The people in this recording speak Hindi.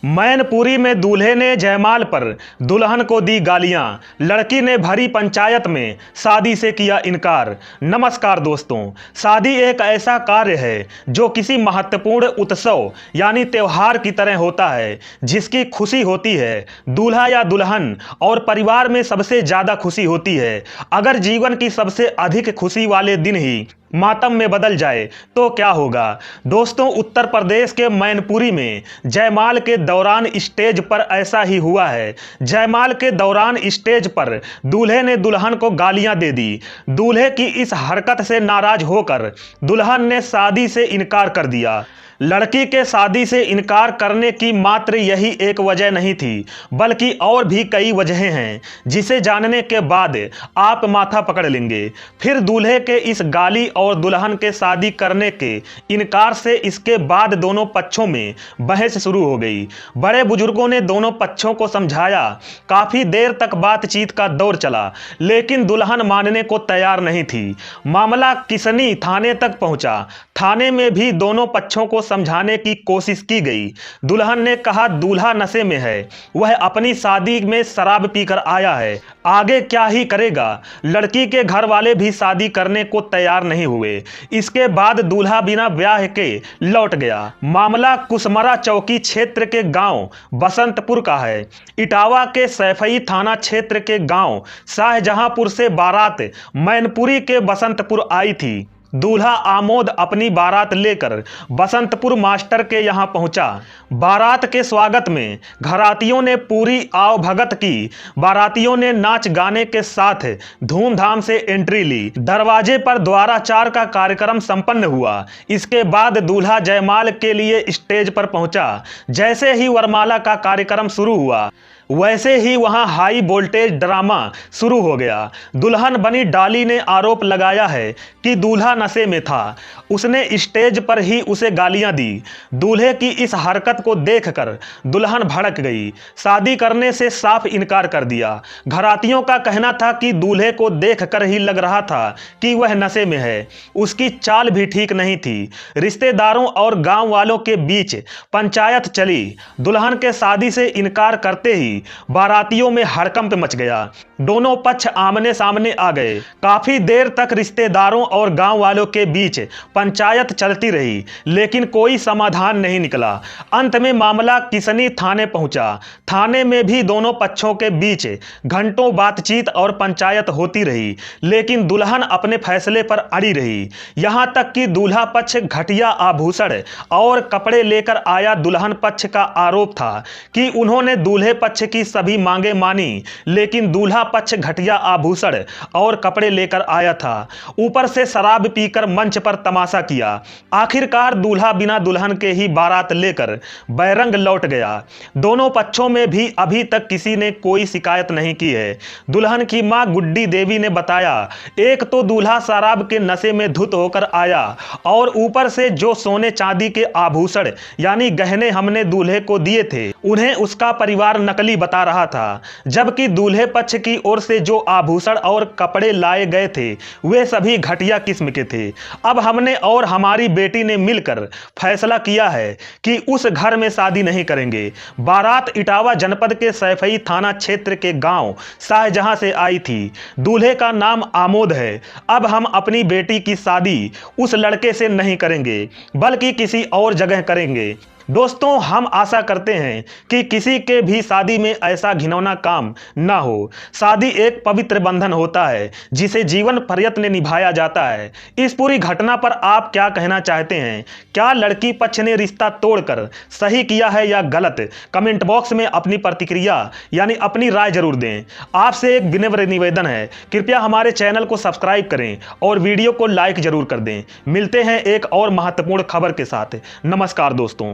मैनपुरी में दूल्हे ने जयमाल पर दुल्हन को दी गालियां, लड़की ने भरी पंचायत में शादी से किया इनकार। नमस्कार दोस्तों, शादी एक ऐसा कार्य है जो किसी महत्वपूर्ण उत्सव यानी त्योहार की तरह होता है, जिसकी खुशी होती है दूल्हा या दुल्हन और परिवार में सबसे ज़्यादा खुशी होती है। अगर जीवन की सबसे अधिक खुशी वाले दिन ही मातम में बदल जाए तो क्या होगा। दोस्तों, उत्तर प्रदेश के मैनपुरी में जयमाल के दौरान स्टेज पर ऐसा ही हुआ है। जयमाल के दौरान स्टेज पर दूल्हे ने दुल्हन को गालियां दे दी। दूल्हे की इस हरकत से नाराज होकर दुल्हन ने शादी से इनकार कर दिया। लड़की के शादी से इनकार करने की मात्र यही एक वजह नहीं थी, बल्कि और भी कई वजहें हैं, जिसे जानने के बाद आप माथा पकड़ लेंगे। फिर दूल्हे के इस गाली और दुल्हन के शादी करने के इनकार से इसके बाद दोनों पक्षों में बहस शुरू हो गई। बड़े बुजुर्गों ने दोनों पक्षों को समझाया। काफ़ी देर तक बातचीत का दौर चला, लेकिन दुल्हन मानने को तैयार नहीं थी। मामला किसनी थाने तक पहुंचा। थाने में भी दोनों पक्षों को समझाने की कोशिश की गई। दुल्हन ने कहा दूल्हा नशे में है, वह अपनी शादी में शराब पीकर आया है, आगे क्या ही करेगा। लड़की के घर वाले भी शादी करने को तैयार नहीं हुए। इसके बाद दूल्हा बिना ब्याह के लौट गया। मामला कुसमरा चौकी क्षेत्र के गांव बसंतपुर का है। इटावा के सैफई थाना क्षेत्र के गांव शाहजहांपुर से बारात मैनपुरी के बसंतपुर आई थी। दूल्हा आमोद अपनी बारात लेकर बसंतपुर मास्टर के यहां पहुंचा। बारात के स्वागत में घरातियों ने पूरी आवभगत की। बारातियों ने नाच गाने के साथ धूमधाम से एंट्री ली। दरवाजे पर द्वाराचार का कार्यक्रम संपन्न हुआ। इसके बाद दूल्हा जयमाल के लिए स्टेज पर पहुंचा। जैसे ही वरमाला का कार्यक्रम शुरू हुआ, वैसे ही वहां हाई वोल्टेज ड्रामा शुरू हो गया। दुल्हन बनी डाली ने आरोप लगाया है कि दूल्हा नशे में था। उसने स्टेज पर ही उसे गालियां दी। दूल्हे की इस हरकत को देखकर दुल्हन भड़क गई। शादी करने से साफ इनकार कर दिया। घरातियों का कहना था कि दूल्हे को देखकर ही लग रहा था कि वह नशे में है। उसकी चाल भी ठीक नहीं थी। रिश्तेदारों और गांव वालों के बीच पंचायत चली। दुल्हन के शादी से इनकार करते ही बारातियों में हड़कंप मच गया। दोनों पक्ष आमने सामने आ गए। काफी देर तक रिश्तेदारों और गांव वालों के बीच पंचायत चलती रही, लेकिन कोई समाधान नहीं निकला। अंत में मामला किसनी थाने पहुंचा। थाने में भी दोनों पक्षों के बीच घंटों बातचीत और पंचायत होती रही, लेकिन दुल्हन अपने फैसले पर अड़ी रही। यहां तक कि दूल्हा पक्ष घटिया आभूषण और कपड़े लेकर आया। दुल्हन पक्ष का आरोप था कि उन्होंने दूल्हे पक्ष की सभी मांगे मानी, लेकिन दूल्हा पक्ष घटिया आभूषण और कपड़े लेकर आया था। ऊपर से शराब पीकर मंच पर तमाशा किया। आखिरकार दूल्हा बिना दुल्हन के ही बारात लेकर बैरंग लौट गया। दोनों पक्षों में भी अभी तक किसी ने कोई शिकायत नहीं की है। दुल्हन की मां गुड्डी देवी ने बताया, एक तो दूल्हा शराब के नशे में धुत होकर आया, और ऊपर से जो सोने चांदी के आभूषण यानी गहने हमने दूल्हे को दिए थे, उन्हें उसका परिवार नकली बता रहा था, जबकि दूल्हे पक्ष की ओर से जो आभूषण और कपड़े लाए गए थे वे सभी घटिया किस्म के थे। अब हमने और हमारी बेटी ने मिलकर फैसला किया है कि उस घर में शादी नहीं करेंगे। बारात इटावा जनपद के सैफई थाना क्षेत्र के गांव शाहजहां से आई थी। दूल्हे का नाम आमोद है। अब हम अपनी बेटी की शादी उस लड़के से नहीं करेंगे, बल्कि किसी और जगह करेंगे। दोस्तों, हम आशा करते हैं कि किसी के भी शादी में ऐसा घिनौना काम ना हो। शादी एक पवित्र बंधन होता है, जिसे जीवन प्रयत्न निभाया जाता है। इस पूरी घटना पर आप क्या कहना चाहते हैं? क्या लड़की पक्ष ने रिश्ता तोड़कर सही किया है या गलत? कमेंट बॉक्स में अपनी प्रतिक्रिया यानी अपनी राय जरूर दें। आपसे एक विनम्र निवेदन है, कृपया हमारे चैनल को सब्सक्राइब करें और वीडियो को लाइक जरूर कर दें। मिलते हैं एक और महत्वपूर्ण खबर के साथ। नमस्कार दोस्तों।